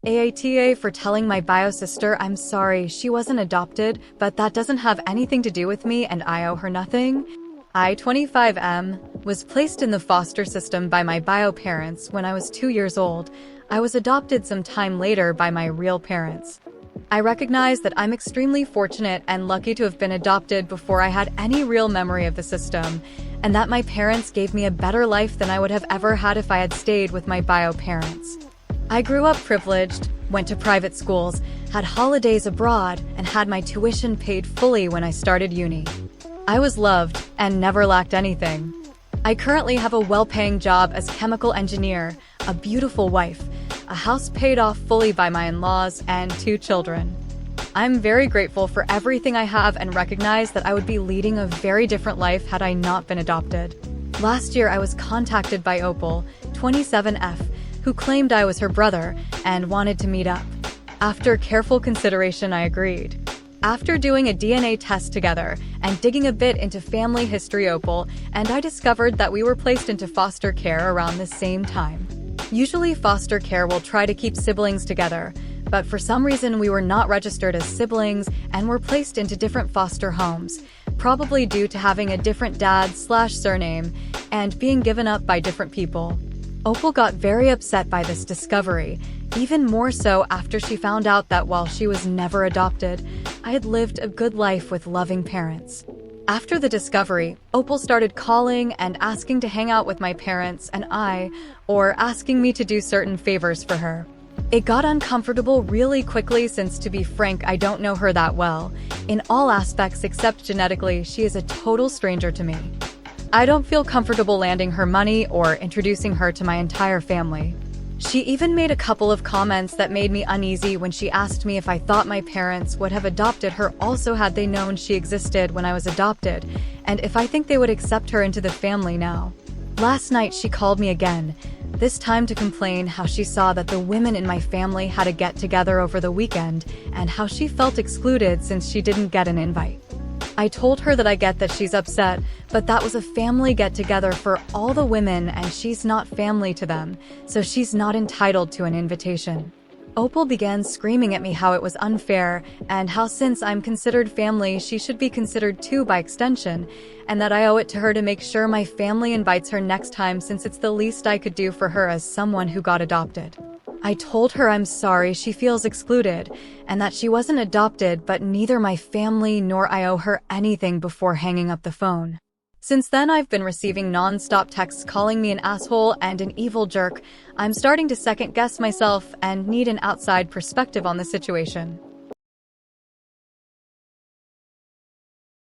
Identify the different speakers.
Speaker 1: AATA for telling my bio sister I'm sorry she wasn't adopted, but that doesn't have anything to do with me and I owe her nothing. I, 25M, was placed in the foster system by my bio parents when I was 2 years old. I was adopted some time later by my real parents. I recognize that I'm extremely fortunate and lucky to have been adopted before I had any real memory of the system, and that my parents gave me a better life than I would have ever had if I had stayed with my bio parents. I grew up privileged, went to private schools, had holidays abroad, and had my tuition paid fully when I started uni. I was loved and never lacked anything. I currently have a well-paying job as chemical engineer, a beautiful wife, a house paid off fully by my in-laws, and 2 children. I'm very grateful for everything I have and recognize that I would be leading a very different life had I not been adopted. Last year, I was contacted by Opal, 27F, who claimed I was her brother and wanted to meet up. After careful consideration, I agreed. After doing a DNA test together and digging a bit into family history, Opal and I discovered that we were placed into foster care around the same time. Usually foster care will try to keep siblings together, but for some reason we were not registered as siblings and were placed into different foster homes, probably due to having a different dad/surname and being given up by different people. Opal got very upset by this discovery, even more so after she found out that while she was never adopted, I had lived a good life with loving parents. After the discovery, Opal started calling and asking to hang out with my parents and I, or asking me to do certain favors for her. It got uncomfortable really quickly since, to be frank, I don't know her that well. In all aspects except genetically, she is a total stranger to me. I don't feel comfortable landing her money or introducing her to my entire family. She even made a couple of comments that made me uneasy when she asked me if I thought my parents would have adopted her also had they known she existed when I was adopted, and if I think they would accept her into the family now. Last night she called me again, this time to complain how she saw that the women in my family had a get-together over the weekend and how she felt excluded since she didn't get an invite. I told her that I get that she's upset, but that was a family get-together for all the women and she's not family to them, so she's not entitled to an invitation. Opal began screaming at me how it was unfair and how since I'm considered family, she should be considered too by extension, and that I owe it to her to make sure my family invites her next time since it's the least I could do for her as someone who got adopted. I told her I'm sorry she feels excluded and that she wasn't adopted, but neither my family nor I owe her anything before hanging up the phone. Since then, I've been receiving non-stop texts calling me an asshole and an evil jerk. I'm starting to second-guess myself and need an outside perspective on the situation.